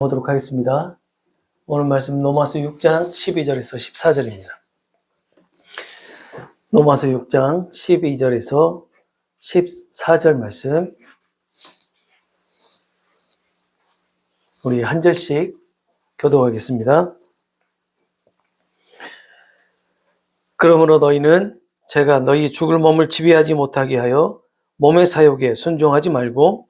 보도록 하겠습니다. 오늘 말씀 로마서 6장 12절에서 14절입니다. 로마서 6장 12절에서 14절 말씀 우리 한 절씩 교독하겠습니다. 그러므로 너희는 제가 너희 죽을 몸을 지배하지 못하게 하여 몸의 사욕에 순종하지 말고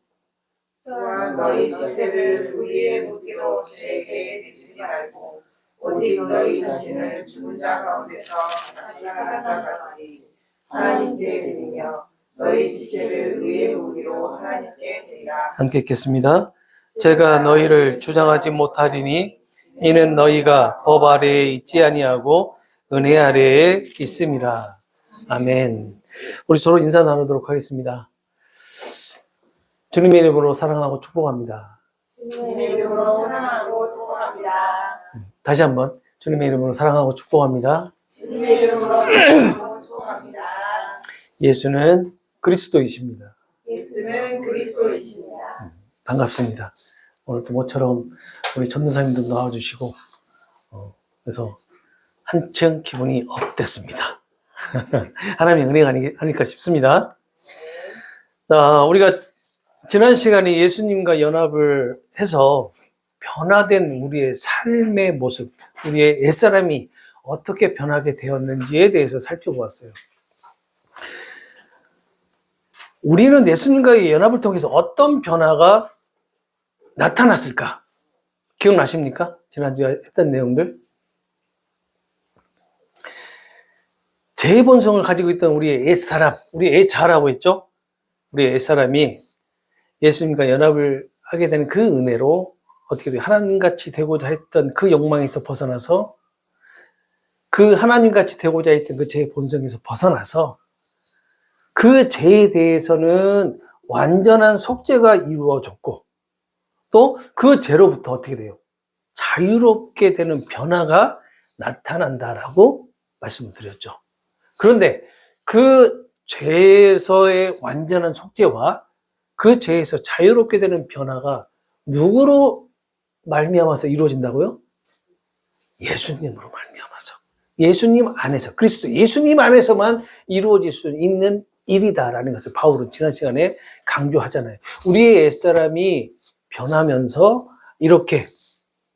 또한 너희 지체를 우리의 무기로 죄에게 내주지 말고 오직 너희 자신을 죽은 자 가운데서 다시 살아난 자 같이 하나님께 드리며 너희 지체를 의의 무기로 하나님께 드리라. 함께 읽겠습니다. 제가 너희를 주장하지 못하리니 이는 너희가 법 아래에 있지 아니하고 은혜 아래에 있음이라. 아멘. 우리 서로 인사 나누도록 하겠습니다. 주님의 이름으로 사랑하고 축복합니다. 주님의 이름으로 사랑하고 축복합니다. 다시 한번 주님의 이름으로 사랑하고 축복합니다. 주님의 이름으로 사랑하고 축복합니다. 예수는 그리스도이십니다. 예수는 그리스도이십니다. 반갑습니다. 오늘도 모처럼 우리 전도사님도 나와주시고 그래서 한층 기분이 업됐습니다. 하나님의 은혜가 아닐까 싶습니다. 우리가 지난 시간에 예수님과 연합을 해서 변화된 우리의 삶의 모습, 우리의 옛사람이 어떻게 변하게 되었는지에 대해서 살펴보았어요. 우리는 예수님과의 연합을 통해서 어떤 변화가 나타났을까? 기억나십니까? 지난주에 했던 내용들. 제 본성을 가지고 있던 우리의 옛사람, 우리의 옛자라고 했죠? 우리의 옛사람이 예수님과 연합을 하게 된 그 은혜로 어떻게 돼요? 하나님같이 되고자 했던 그 욕망에서 벗어나서 그 하나님같이 되고자 했던 그 제 본성에서 벗어나서 그 죄에 대해서는 완전한 속죄가 이루어졌고 또 그 죄로부터 어떻게 돼요? 자유롭게 되는 변화가 나타난다라고 말씀을 드렸죠. 그런데 그 죄에서의 완전한 속죄와 그 죄에서 자유롭게 되는 변화가 누구로 말미암아서 이루어진다고요? 예수님으로 말미암아서. 예수님 안에서, 그리스도 예수님 안에서만 이루어질 수 있는 일이다라는 것을 바울은 지난 시간에 강조하잖아요. 우리의 옛사람이 변하면서 이렇게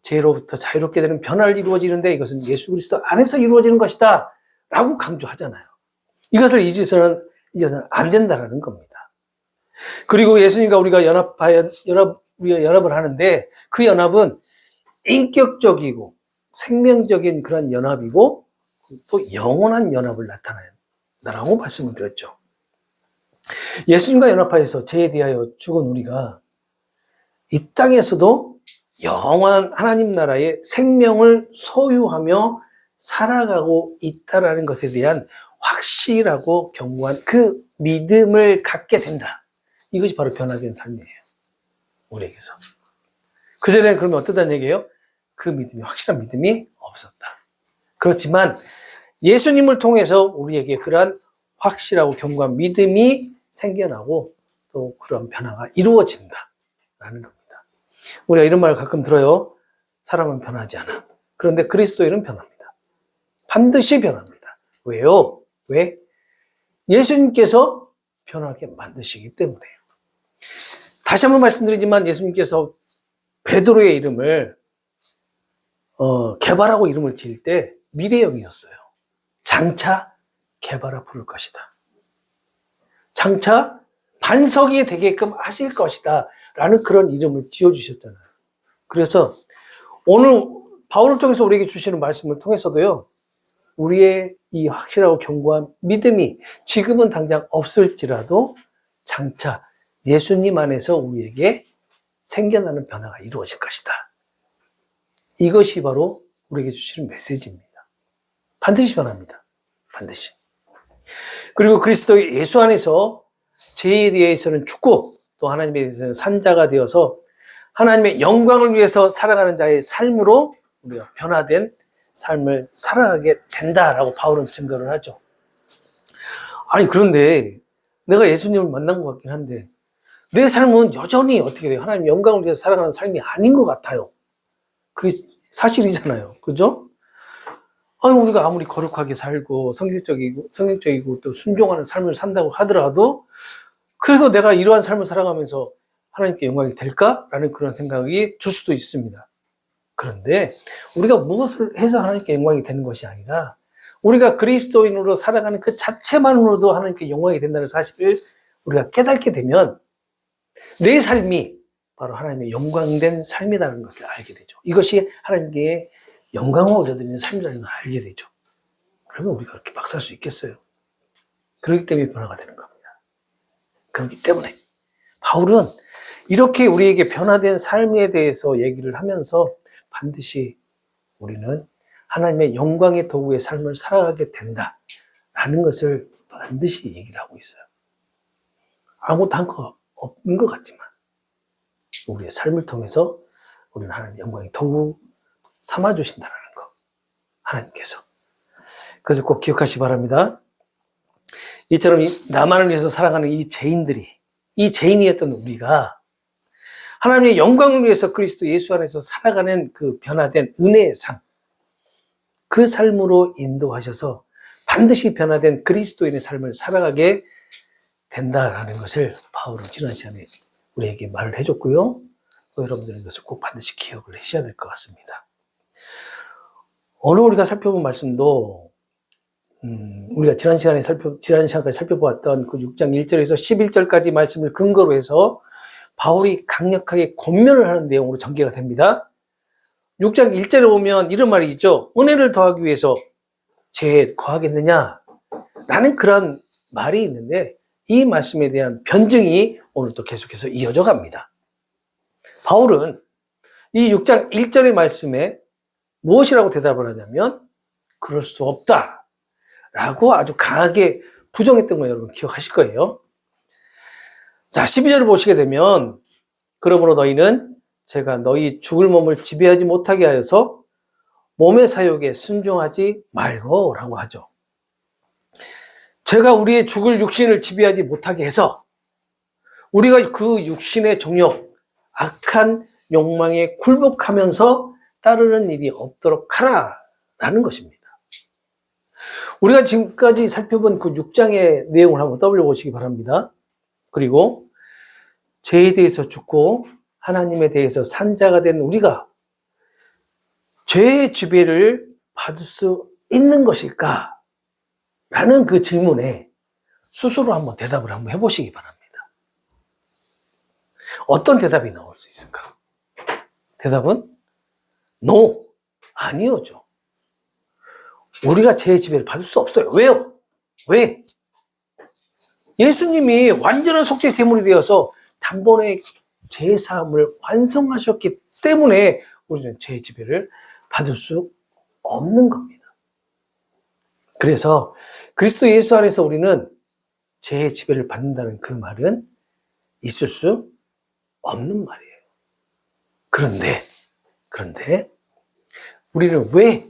죄로부터 자유롭게 되는 변화를 이루어지는데 이것은 예수 그리스도 안에서 이루어지는 것이다 라고 강조하잖아요. 이것을 잊어서는 안 된다라는 겁니다. 그리고 예수님과 우리가 연합을 하는데 그 연합은 인격적이고 생명적인 그런 연합이고 또 영원한 연합을 나타낸다라고 말씀을 드렸죠. 예수님과 연합하여서 죄에 대하여 죽은 우리가 이 땅에서도 영원한 하나님 나라의 생명을 소유하며 살아가고 있다라는 것에 대한 확실하고 견고한 그 믿음을 갖게 된다. 이것이 바로 변화된 삶이에요. 우리에게서. 그전에는 그러면 어떠다는 얘기예요? 그 믿음이, 확실한 믿음이 없었다. 그렇지만 예수님을 통해서 우리에게 그러한 확실하고 견고한 믿음이 생겨나고 또 그런 변화가 이루어진다라는 겁니다. 우리가 이런 말을 가끔 들어요. 사람은 변하지 않아. 그런데 그리스도인은 변합니다. 반드시 변합니다. 왜요? 왜? 예수님께서 변하게 만드시기 때문에요. 다시 한번 말씀드리지만 예수님께서 베드로의 이름을 게바라고 이름을 지을 때 미래형이었어요. 장차 게바라 부를 것이다. 장차 반석이 되게끔 하실 것이다 라는 그런 이름을 지어주셨잖아요. 그래서 오늘 바울을 통해서 우리에게 주시는 말씀을 통해서도요, 우리의 이 확실하고 견고한 믿음이 지금은 당장 없을지라도 장차 예수님 안에서 우리에게 생겨나는 변화가 이루어질 것이다. 이것이 바로 우리에게 주시는 메시지입니다. 반드시 변합니다. 반드시. 그리고 그리스도 예수 안에서 죄에 대해서는 죽고 또 하나님에 대해서는 산자가 되어서 하나님의 영광을 위해서 살아가는 자의 삶으로 우리가 변화된 삶을 살아가게 된다라고 바울은 증거를 하죠. 아니 그런데 내가 예수님을 만난 것 같긴 한데 내 삶은 여전히 어떻게 돼요? 하나님 영광을 위해서 살아가는 삶이 아닌 것 같아요. 그게 사실이잖아요. 그죠? 아니, 우리가 아무리 거룩하게 살고 성경적이고 또 순종하는 삶을 산다고 하더라도 그래서 내가 이러한 삶을 살아가면서 하나님께 영광이 될까라는 그런 생각이 들 수도 있습니다. 그런데 우리가 무엇을 해서 하나님께 영광이 되는 것이 아니라 우리가 그리스도인으로 살아가는 그 자체만으로도 하나님께 영광이 된다는 사실을 우리가 깨닫게 되면 내 삶이 바로 하나님의 영광된 삶이라는 것을 알게 되죠. 이것이 하나님께 영광을 올려드리는 삶이라는 걸 알게 되죠. 그러면 우리가 그렇게 막 살 수 있겠어요? 그렇기 때문에 변화가 되는 겁니다. 그렇기 때문에 바울은 이렇게 우리에게 변화된 삶에 대해서 얘기를 하면서 반드시 우리는 하나님의 영광의 도구의 삶을 살아가게 된다라는 것을 반드시 얘기를 하고 있어요. 아무것도 한 거 없는 것 같지만 우리의 삶을 통해서 우리는 하나님의 영광의 도구 삼아주신다는 거, 하나님께서. 그래서 꼭 기억하시기 바랍니다. 이처럼 나만을 위해서 살아가는 이 죄인이었던 우리가 하나님의 영광을 위해서 그리스도 예수 안에서 살아가는 그 변화된 은혜의 삶, 그 삶으로 인도하셔서 반드시 변화된 그리스도인의 삶을 살아가게 된다라는 것을 바울은 지난 시간에 우리에게 말을 해줬고요. 여러분들은 이것을 꼭 반드시 기억을 하셔야 될 것 같습니다. 오늘 우리가 살펴본 말씀도 우리가 지난 시간까지 살펴보았던 그 6장 1절에서 11절까지 말씀을 근거로 해서 바울이 강력하게 권면을 하는 내용으로 전개가 됩니다. 6장 1절에 보면 이런 말이 있죠. 은혜를 더하기 위해서 죄에 거하겠느냐? 라는 그런 말이 있는데 이 말씀에 대한 변증이 오늘 또 계속해서 이어져 갑니다. 바울은 이 6장 1절의 말씀에 무엇이라고 대답을 하냐면 그럴 수 없다 라고 아주 강하게 부정했던 거 여러분 기억하실 거예요. 자, 12절을 보시게 되면 그러므로 너희는 제가 너희 죽을 몸을 지배하지 못하게 하여서 몸의 사욕에 순종하지 말고 라고 하죠. 제가 우리의 죽을 육신을 지배하지 못하게 해서 우리가 그 육신의 정욕, 악한 욕망에 굴복하면서 따르는 일이 없도록 하라라는 것입니다. 우리가 지금까지 살펴본 그 6장의 내용을 한번 떠올려보시기 바랍니다. 그리고 죄에 대해서 죽고 하나님에 대해서 산 자가 된 우리가 죄의 지배를 받을 수 있는 것일까? 라는 그 질문에 스스로 한번 대답을 한번 해보시기 바랍니다. 어떤 대답이 나올 수 있을까? 대답은 No, 아니요죠. 우리가 죄의 지배를 받을 수 없어요. 왜요? 왜? 예수님이 완전한 속죄 제물이 되어서 단번에 죄 사함을 완성하셨기 때문에 우리는 죄의 지배를 받을 수 없는 겁니다. 그래서 그리스도 예수 안에서 우리는 죄의 지배를 받는다는 그 말은 있을 수 없는 말이에요. 그런데 우리는 왜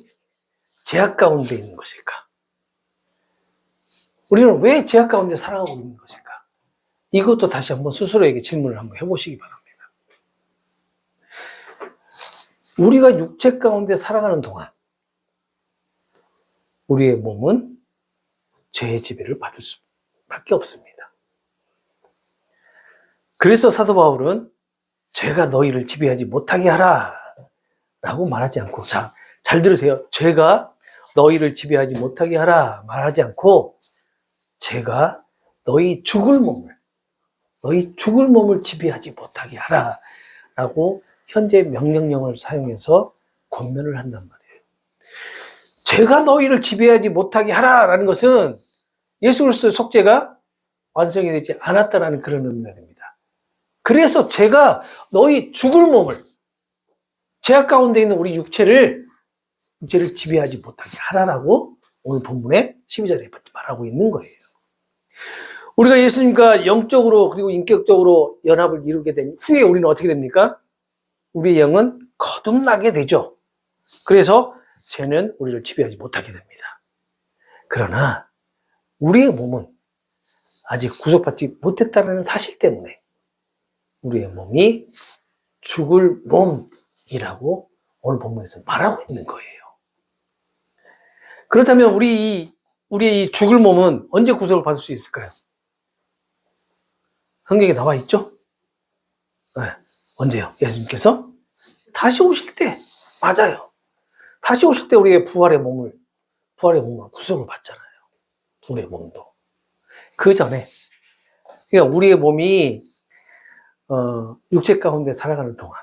죄악 가운데 있는 것일까? 우리는 왜 죄악 가운데 살아가고 있는 것일까? 이것도 다시 한번 스스로에게 질문을 한번 해보시기 바랍니다. 우리가 육체 가운데 살아가는 동안 우리의 몸은 죄의 지배를 받을 수밖에 없습니다. 그래서 사도 바울은 죄가 너희를 지배하지 못하게 하라 라고 말하지 않고, 자, 잘 들으세요. 죄가 너희를 지배하지 못하게 하라 말하지 않고 죄가 너희 죽을 몸을 지배하지 못하게 하라 라고 현재 명령형을 사용해서 권면을 한단 말이에요. 죄가 너희를 지배하지 못하게 하라 라는 것은 예수 그리스도의 속죄가 완성이 되지 않았다라는 그런 의미가 됩니다. 그래서 죄가 너희 죽을 몸을, 죄악 가운데 있는 우리 육체를 지배하지 못하게 하라라고 오늘 본문의 12절에 말하고 있는 거예요. 우리가 예수님과 영적으로 그리고 인격적으로 연합을 이루게 된 후에 우리는 어떻게 됩니까? 우리의 영은 거듭나게 되죠. 그래서 죄는 우리를 지배하지 못하게 됩니다. 그러나 우리의 몸은 아직 구속받지 못했다는 사실 때문에 우리의 몸이 죽을 몸이라고 오늘 본문에서 말하고 있는 거예요. 그렇다면 우리의 이 죽을 몸은 언제 구속을 받을 수 있을까요? 성경에 나와 있죠? 네. 언제요? 예수님께서 다시 오실 때. 맞아요. 다시 오실 때 우리의 부활의 몸은 구속을 받잖아요. 우리의 몸도. 그 전에, 그러니까 우리의 몸이, 육체 가운데 살아가는 동안,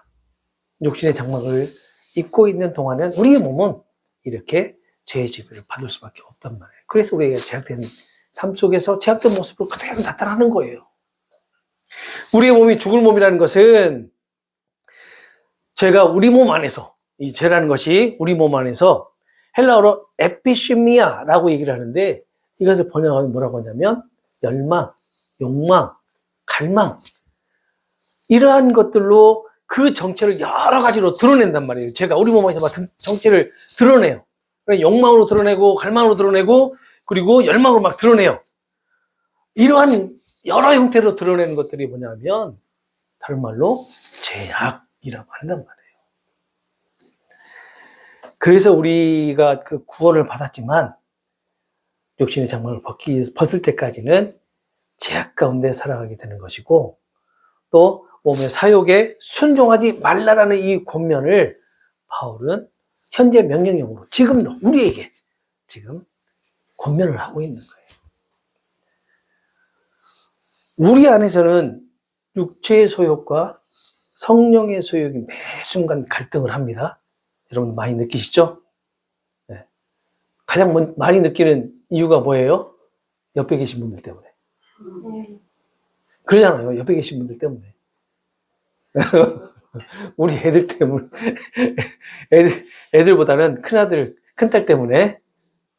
육신의 장막을 입고 있는 동안은 우리의 몸은 이렇게 죄의 지배를 받을 수밖에 없단 말이에요. 그래서 우리가 제약된 삶 속에서 제약된 모습으로 그대로 나타나는 거예요. 우리의 몸이 죽을 몸이라는 것은 죄가 우리 몸 안에서, 이 죄라는 것이 우리 몸 안에서 헬라어로 에피시미아라고 얘기를 하는데 이것을 번역하면 뭐라고 하냐면 열망, 욕망, 갈망 이러한 것들로 그 정체를 여러 가지로 드러낸단 말이에요. 제가 우리 몸 안에서 막 정체를 드러내요. 욕망으로 드러내고 갈망으로 드러내고 그리고 열망으로 막 드러내요. 이러한 여러 형태로 드러내는 것들이 뭐냐면 다른 말로 죄악이라고 한단 말이에요. 그래서 우리가 그 구원을 받았지만 육신의 장막을 벗을 때까지는 죄악 가운데 살아가게 되는 것이고 또 몸의 사욕에 순종하지 말라라는 이 권면을 바울은 현재 명령형으로 지금도 우리에게 지금 권면을 하고 있는 거예요. 우리 안에서는 육체의 소욕과 성령의 소욕이 매 순간 갈등을 합니다. 여러분 많이 느끼시죠? 네. 가장 많이 느끼는 이유가 뭐예요? 옆에 계신 분들 때문에. 그러잖아요. 옆에 계신 분들 때문에. 우리 애들 때문에. 애들보다는 큰아들, 큰딸 때문에.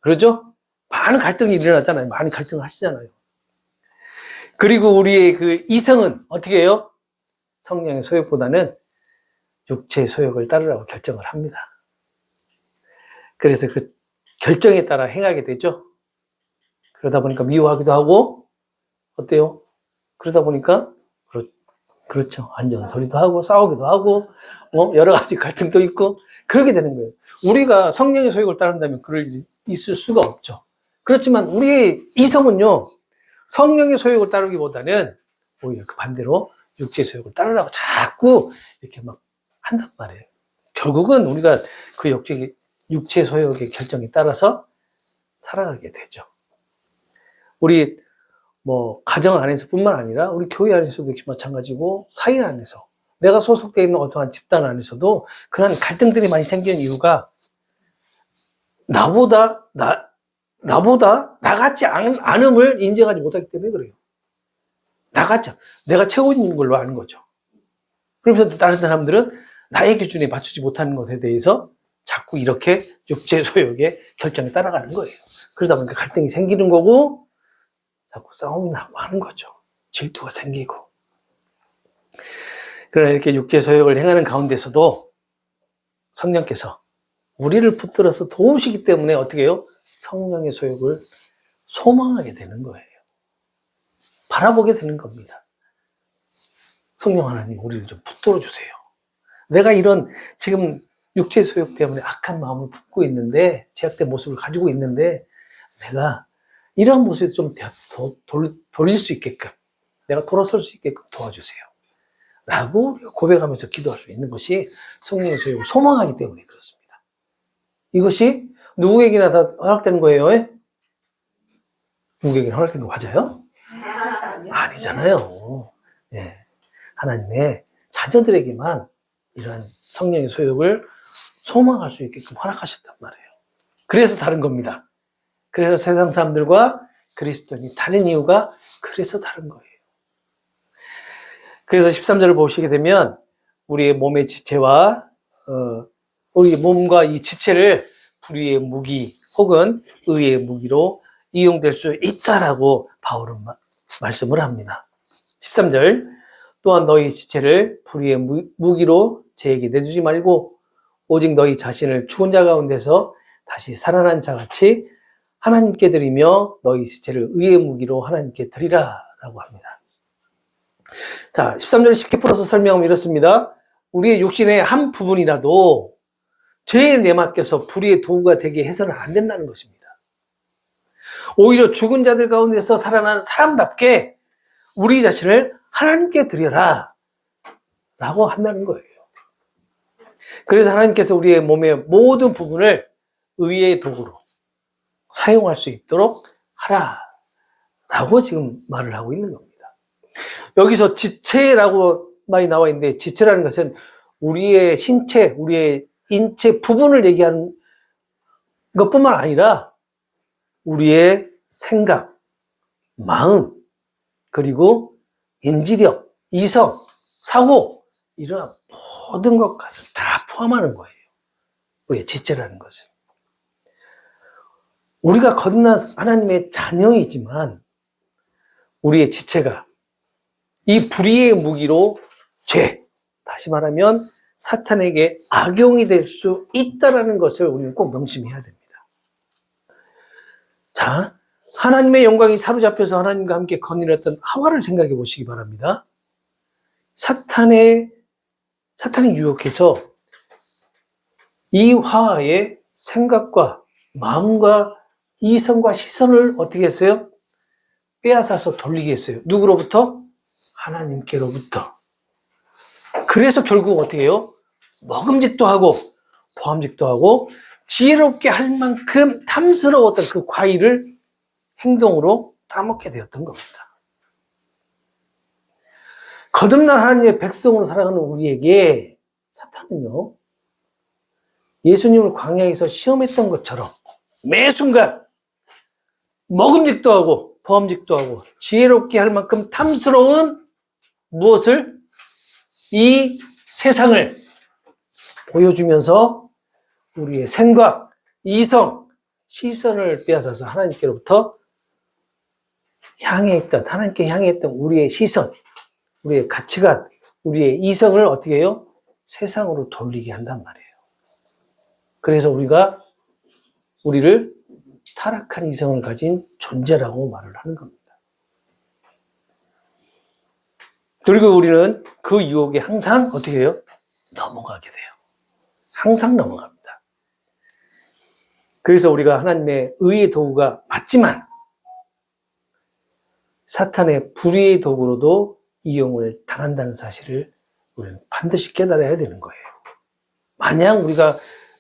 그러죠? 많은 갈등이 일어나잖아요. 많은 갈등을 하시잖아요. 그리고 우리의 그 이성은 어떻게 해요? 성령의 소욕보다는 육체의 소욕을 따르라고 결정을 합니다. 그래서 그 결정에 따라 행하게 되죠. 그러다 보니까 미워하기도 하고 어때요? 그러다 보니까 그렇죠. 안전 소리도 하고 싸우기도 하고 여러 가지 갈등도 있고 그러게 되는 거예요. 우리가 성령의 소욕을 따른다면 그럴 일이 있을 수가 없죠. 그렇지만 우리의 이성은요. 성령의 소욕을 따르기보다는 오히려 그 반대로 육체의 소욕을 따르라고 자꾸 이렇게 막 한단 말이에요. 결국은 우리가 그 육체의 소욕의 결정에 따라서 살아가게 되죠. 우리 가정 안에서뿐만 아니라 우리 교회 안에서도 역시 마찬가지고 사회 안에서 내가 소속되어 있는 어떠한 집단 안에서도 그런 갈등들이 많이 생기는 이유가 나보다 나같지 않음을 인정하지 못하기 때문에 그래요. 내가 최고인 걸로 아는 거죠. 그러면서 다른 사람들은 나의 기준에 맞추지 못하는 것에 대해서 자꾸 이렇게 육체 소욕의 결정에 따라가는 거예요. 그러다 보니까 갈등이 생기는 거고 자꾸 싸움이 나고 하는 거죠. 질투가 생기고. 그러나 이렇게 육체 소욕을 행하는 가운데서도 성령께서 우리를 붙들어서 도우시기 때문에 어떻게 해요? 성령의 소욕을 소망하게 되는 거예요. 바라보게 되는 겁니다. 성령 하나님 우리를 좀 붙들어 주세요. 내가 이런 지금 육체 소욕 때문에 악한 마음을 품고 있는데 제약된 모습을 가지고 있는데 내가 이런 모습에서 좀 돌릴 수 있게끔 내가 돌아설 수 있게끔 도와주세요. 라고 고백하면서 기도할 수 있는 것이 성령의 소욕을 소망하기 때문에 그렇습니다. 이것이 누구에게나 다 허락되는 거예요? 예? 누구에게나 허락되는 거 맞아요? 아니잖아요. 예. 하나님의 자녀들에게만 이러한 성령의 소욕을 소망할 수 있게끔 허락하셨단 말이에요. 그래서 다른 겁니다. 그래서 세상 사람들과 그리스도인이 다른 이유가 그래서 다른 거예요. 그래서 13절을 보시게 되면 우리의 몸의 지체와 우리 몸과 이 지체를 불의의 무기 혹은 의의 무기로 이용될 수 있다라고 바울은 말씀을 합니다. 13절 또한 너희 지체를 불의의 무기로 죄에게 내주지 말고 오직 너희 자신을 죽은 자 가운데서 다시 살아난 자같이 하나님께 드리며 너희 지체를 의의 무기로 하나님께 드리라 라고 합니다. 자, 13절을 쉽게 풀어서 설명하면 이렇습니다. 우리의 육신의 한 부분이라도 죄에 내맡겨서 불의의 도구가 되게 해서는 안 된다는 것입니다. 오히려 죽은 자들 가운데서 살아난 사람답게 우리 자신을 하나님께 드려라 라고 한다는 거예요. 그래서 하나님께서 우리의 몸의 모든 부분을 의의 도구로 사용할 수 있도록 하라 라고 지금 말을 하고 있는 겁니다. 여기서 지체라고 말이 나와 있는데, 지체라는 것은 우리의 신체, 우리의 인체 부분을 얘기하는 것뿐만 아니라 우리의 생각, 마음, 그리고 인지력, 이성, 사고, 이런 모든 것까지 다 포함하는 거예요. 우리의 지체라는 것은. 우리가 거듭난 하나님의 자녀이지만 우리의 지체가 이 불의의 무기로 죄, 다시 말하면 사탄에게 악용이 될 수 있다는 것을 우리는 꼭 명심해야 됩니다. 자, 하나님의 영광이 사로잡혀서 하나님과 함께 거느렸던 하와를 생각해 보시기 바랍니다. 사탄이 유혹해서 이 하와의 생각과 마음과 이성과 시선을 어떻게 했어요? 빼앗아서 돌리게 했어요. 누구로부터? 하나님께로부터. 그래서 결국 어떻게 해요? 먹음직도 하고 보암직도 하고 지혜롭게 할 만큼 탐스러웠던 그 과일을 행동으로 따먹게 되었던 겁니다. 거듭난 하나님의 백성으로 살아가는 우리에게 사탄은요, 예수님을 광야에서 시험했던 것처럼 매 순간 먹음직도 하고 보암직도 하고 지혜롭게 할 만큼 탐스러운 무엇을? 이 세상을 보여주면서 우리의 생각, 이성, 시선을 빼앗아서 하나님께로부터 하나님께 향해 있던 우리의 시선, 우리의 가치관, 우리의 이성을 어떻게 해요? 세상으로 돌리게 한단 말이에요. 그래서 우리를 타락한 이성을 가진 존재라고 말을 하는 겁니다. 그리고 우리는 그 유혹에 항상 어떻게 해요? 넘어가게 돼요. 항상 넘어갑니다. 그래서 우리가 하나님의 의의 도구가 맞지만 사탄의 불의의 도구로도 이용을 당한다는 사실을 우리는 반드시 깨달아야 되는 거예요. 만약 우리가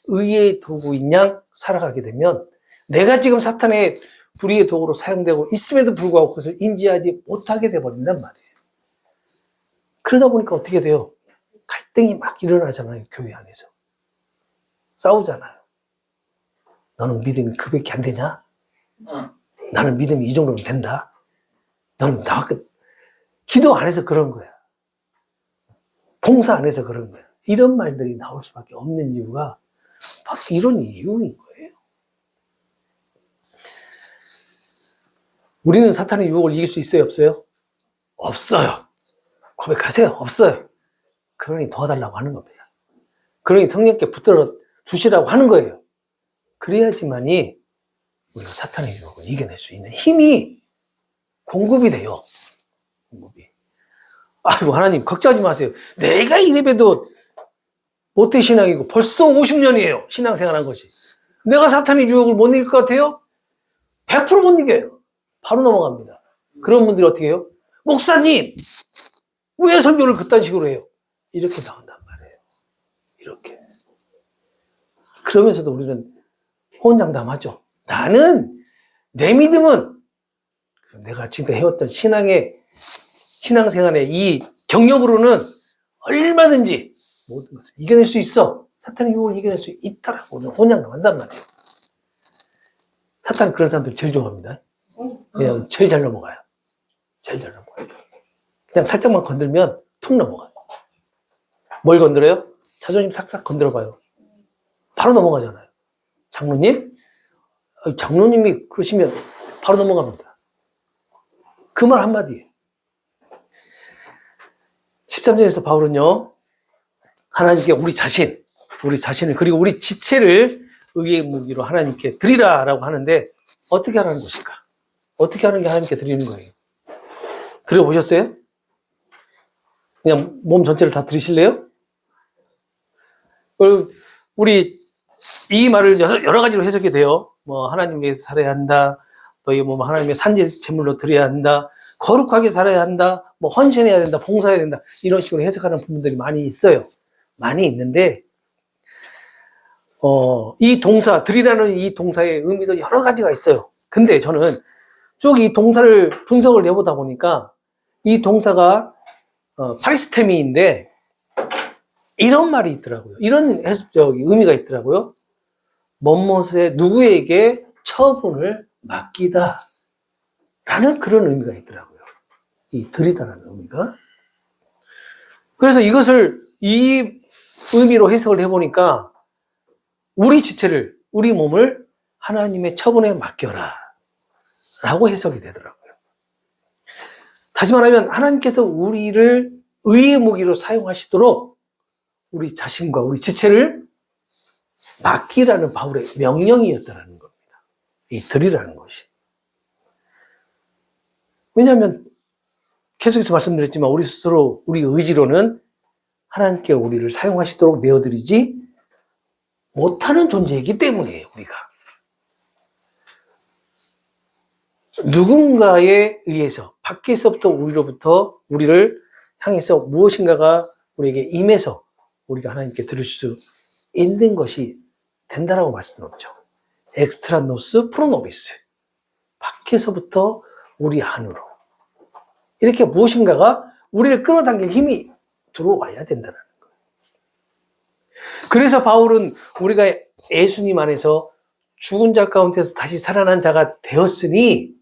의의 도구인 양 살아가게 되면 내가 지금 사탄의 불의의 도구로 사용되고 있음에도 불구하고 그것을 인지하지 못하게 돼버린단 말이에요. 그러다 보니까 어떻게 돼요? 갈등이 막 일어나잖아요. 교회 안에서. 싸우잖아요. 너는 믿음이 그밖에 안 되냐? 나는 믿음이 이 정도는 된다. 너는 기도 안 해서 그런 거야. 봉사 안 해서 그런 거야. 이런 말들이 나올 수밖에 없는 이유가 바로 이런 이유인 거예요. 우리는 사탄의 유혹을 이길 수 있어요? 없어요? 없어요. 고백하세요. 없어요. 그러니 도와달라고 하는 겁니다. 그러니 성령께 붙들어 주시라고 하는 거예요. 그래야지만이 우리가 사탄의 유혹을 이겨낼 수 있는 힘이 공급이 돼요. 공급이. 아이고, 하나님, 걱정하지 마세요. 내가 이래봬도 모태신앙이고 벌써 50년이에요. 신앙생활 한 것이. 내가 사탄의 유혹을 못 이길 것 같아요? 100% 못 이겨요. 바로 넘어갑니다. 그런 분들이 어떻게 해요? 목사님, 왜 설교를 그딴 식으로 해요? 이렇게 나온단 말이에요. 이렇게. 그러면서도 우리는 호언장담하죠. 나는, 내 믿음은 내가 지금까지 해왔던 신앙생활의 이 경력으로는 얼마든지 모든 것을 이겨낼 수 있어. 사탄의 유혹을 이겨낼 수 있다라고 호언장담한단 말이에요. 사탄은 그런 사람들 제일 좋아합니다. 그냥 제일 잘 넘어가요. 제일 잘 넘어가요. 그냥 살짝만 건들면 툭 넘어가요. 뭘 건드려요? 자존심 싹싹 건드려봐요. 바로 넘어가잖아요. 장로님이 그러시면 바로 넘어갑니다. 그 말 한마디예요. 13절에서 바울은요, 하나님께 우리 자신을 그리고 우리 지체를 의의 무기로 하나님께 드리라라고 하는데 어떻게 하라는 것일까? 어떻게 하는 게 하나님께 드리는 거예요? 드려보셨어요? 그냥 몸 전체를 다 드리실래요? 우리 이 말을 여러 가지로 해석이 돼요. 뭐 하나님 위해서 살아야 한다. 너희 뭐 하나님의 산지 제물로 드려야 한다. 거룩하게 살아야 한다. 뭐 헌신해야 된다. 봉사해야 된다. 이런 식으로 해석하는 부분들이 많이 있어요. 많이 있는데 이 동사 드리라는 이 동사의 의미도 여러 가지가 있어요. 근데 저는 쭉 이 동사를 분석을 해보다 보니까 이 동사가 파리스테미인데 이런 말이 있더라고요. 이런 의미가 있더라고요. 뭐뭇에 누구에게 처분을 맡기다 라는 그런 의미가 있더라고요. 이 드리다라는 의미가. 그래서 이것을 이 의미로 해석을 해보니까 우리 지체를, 우리 몸을 하나님의 처분에 맡겨라 라고 해석이 되더라고요. 다시 말하면 하나님께서 우리를 의의 무기로 사용하시도록 우리 자신과 우리 지체를 맡기라는 바울의 명령이었다는 겁니다. 이 드리라는 것이. 왜냐하면 계속해서 말씀드렸지만 우리 스스로 우리 의지로는 하나님께 우리를 사용하시도록 내어드리지 못하는 존재이기 때문이에요. 우리가. 누군가에 의해서 밖에서부터 우리로부터 우리를 향해서 무엇인가가 우리에게 임해서 우리가 하나님께 드릴 수 있는 것이 된다라고 말씀은 없죠. 엑스트라 노스 프로노비스. 밖에서부터 우리 안으로. 이렇게 무엇인가가 우리를 끌어당길 힘이 들어와야 된다는 거예요. 그래서 바울은 우리가 예수님 안에서 죽은 자 가운데서 다시 살아난 자가 되었으니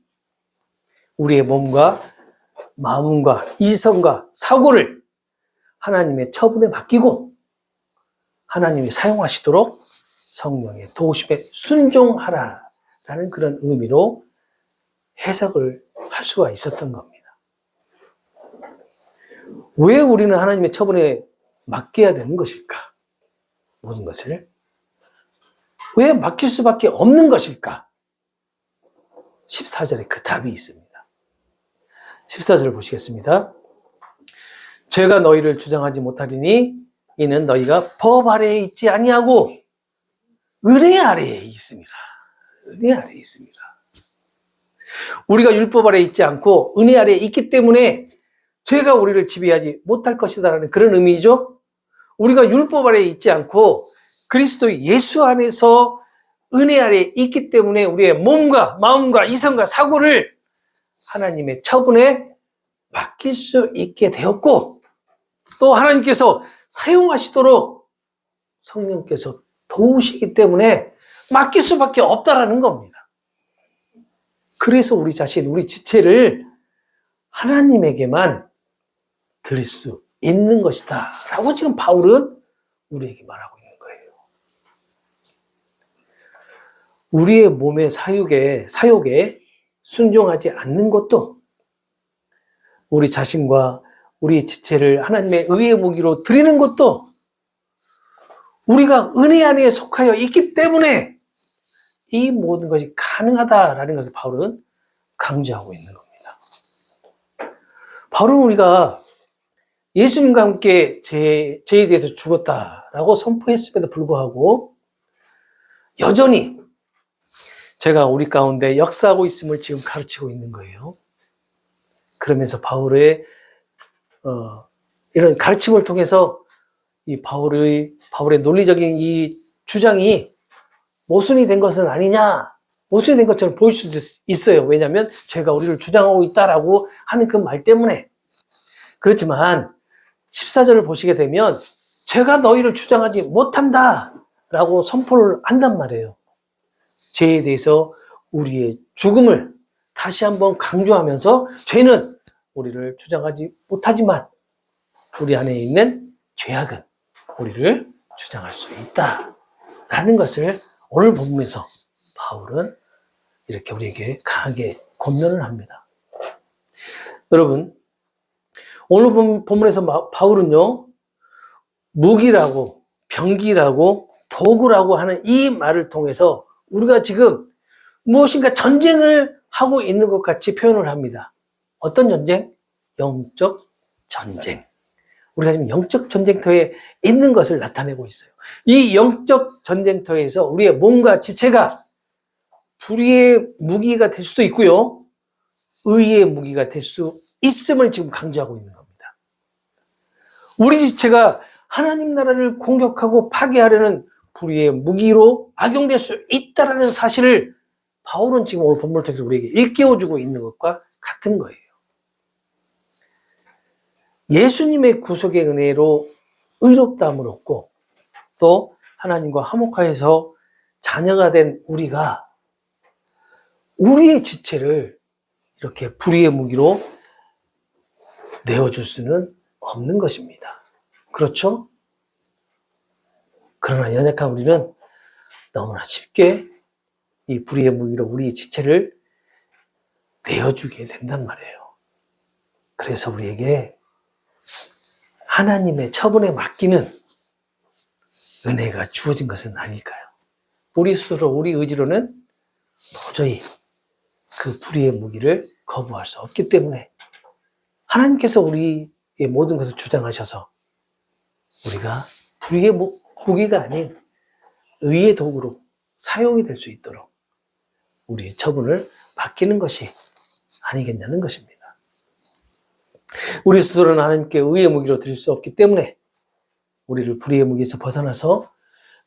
우리의 몸과 마음과 이성과 사고를 하나님의 처분에 맡기고 하나님이 사용하시도록 성령의 도우심에 순종하라라는 그런 의미로 해석을 할 수가 있었던 겁니다. 왜 우리는 하나님의 처분에 맡겨야 되는 것일까? 모든 것을. 왜 맡길 수밖에 없는 것일까? 14절에 그 답이 있습니다. 14절을 보시겠습니다. 죄가 너희를 주장하지 못하리니 이는 너희가 법 아래에 있지 아니하고 은혜 아래에 있습니다. 은혜 아래에 있습니다. 우리가 율법 아래에 있지 않고 은혜 아래에 있기 때문에 죄가 우리를 지배하지 못할 것이다라는 그런 의미죠. 우리가 율법 아래에 있지 않고 그리스도 예수 안에서 은혜 아래에 있기 때문에 우리의 몸과 마음과 이성과 사고를 하나님의 처분에 맡길 수 있게 되었고 또 하나님께서 사용하시도록 성령께서 도우시기 때문에 맡길 수밖에 없다라는 겁니다. 그래서 우리 자신, 우리 지체를 하나님에게만 드릴 수 있는 것이다 라고 지금 바울은 우리에게 말하고 있는 거예요. 우리의 몸의 사욕에 순종하지 않는 것도 우리 자신과 우리 지체를 하나님의 의의 무기로 드리는 것도 우리가 은혜 안에 속하여 있기 때문에 이 모든 것이 가능하다라는 것을 바울은 강조하고 있는 겁니다. 바울은 우리가 예수님과 함께 죄에 대해서 죽었다라고 선포했음에도 불구하고 여전히 제가 우리 가운데 역사하고 있음을 지금 가르치고 있는 거예요. 그러면서 바울의 이런 가르침을 통해서 이 바울의 논리적인 이 주장이 모순이 된 것은 아니냐, 모순이 된 것처럼 보일 수도 있어요. 왜냐하면 죄가 우리를 주장하고 있다라고 하는 그 말 때문에. 그렇지만 14절을 보시게 되면 죄가 너희를 주장하지 못한다라고 선포를 한단 말이에요. 죄에 대해서 우리의 죽음을 다시 한번 강조하면서 죄는 우리를 주장하지 못하지만 우리 안에 있는 죄악은 우리를 주장할 수 있다라는 것을 오늘 본문에서 바울은 이렇게 우리에게 강하게 권면을 합니다. 여러분, 오늘 본문에서 바울은요, 무기라고, 병기라고, 도구라고 하는 이 말을 통해서 우리가 지금 무엇인가 전쟁을 하고 있는 것 같이 표현을 합니다. 어떤 전쟁? 영적 전쟁. 우리가 지금 영적 전쟁터에 있는 것을 나타내고 있어요. 이 영적 전쟁터에서 우리의 몸과 지체가 불의의 무기가 될 수도 있고요. 의의 무기가 될 수 있음을 지금 강조하고 있는 겁니다. 우리 지체가 하나님 나라를 공격하고 파괴하려는 불의의 무기로 악용될 수 있다는 사실을 바울은 지금 오늘 본문을 통해서 우리에게 일깨워주고 있는 것과 같은 거예요. 예수님의 구속의 은혜로 의롭다함을 얻고 또 하나님과 화목하여서 자녀가 된 우리가 우리의 지체를 이렇게 불의의 무기로 내어줄 수는 없는 것입니다. 그렇죠? 그러나 연약한 우리는 너무나 쉽게 이 불의의 무기로 우리의 지체를 내어주게 된단 말이에요. 그래서 우리에게 하나님의 처분에 맡기는 은혜가 주어진 것은 아닐까요? 우리 스스로, 우리 의지로는 도저히 그 불의의 무기를 거부할 수 없기 때문에 하나님께서 우리의 모든 것을 주장하셔서 우리가 불의의 무기가 아닌 의의 도구로 사용이 될 수 있도록 우리의 처분을 맡기는 것이 아니겠냐는 것입니다. 우리 스스로는 하나님께 의의 무기로 드릴 수 없기 때문에 우리를 불의의 무기에서 벗어나서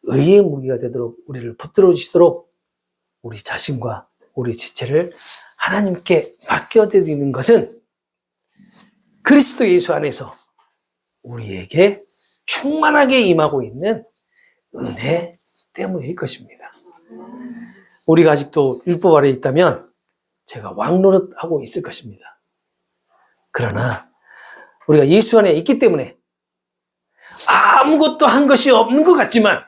의의 무기가 되도록 우리를 붙들어 주시도록 우리 자신과 우리 지체를 하나님께 맡겨드리는 것은 그리스도 예수 안에서 우리에게 충만하게 임하고 있는 은혜 때문일 것입니다. 우리가 아직도 율법 아래에 있다면 제가 왕노릇하고 있을 것입니다. 그러나 우리가 예수 안에 있기 때문에 아무것도 한 것이 없는 것 같지만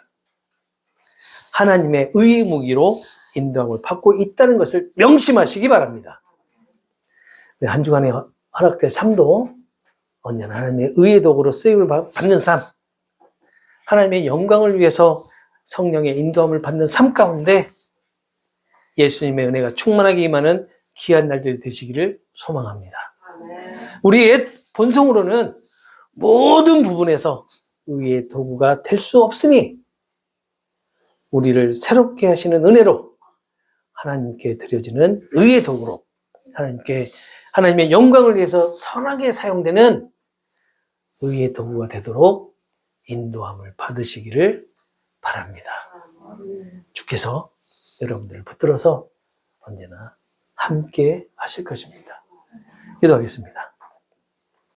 하나님의 의의 무기로 인도함을 받고 있다는 것을 명심하시기 바랍니다. 한 주간에 허락될 삶도 언제나 하나님의 의의 도구로 쓰임을 받는 삶, 하나님의 영광을 위해서 성령의 인도함을 받는 삶 가운데 예수님의 은혜가 충만하게 임하는 귀한 날들이 되시기를 소망합니다. 우리의 본성으로는 모든 부분에서 의의 도구가 될 수 없으니 우리를 새롭게 하시는 은혜로 하나님께 드려지는 의의 도구로 하나님의 영광을 위해서 선하게 사용되는 의의 도구가 되도록 인도함을 받으시기를 바랍니다. 주께서 여러분들을 붙들어서 언제나 함께 하실 것입니다. 기도하겠습니다.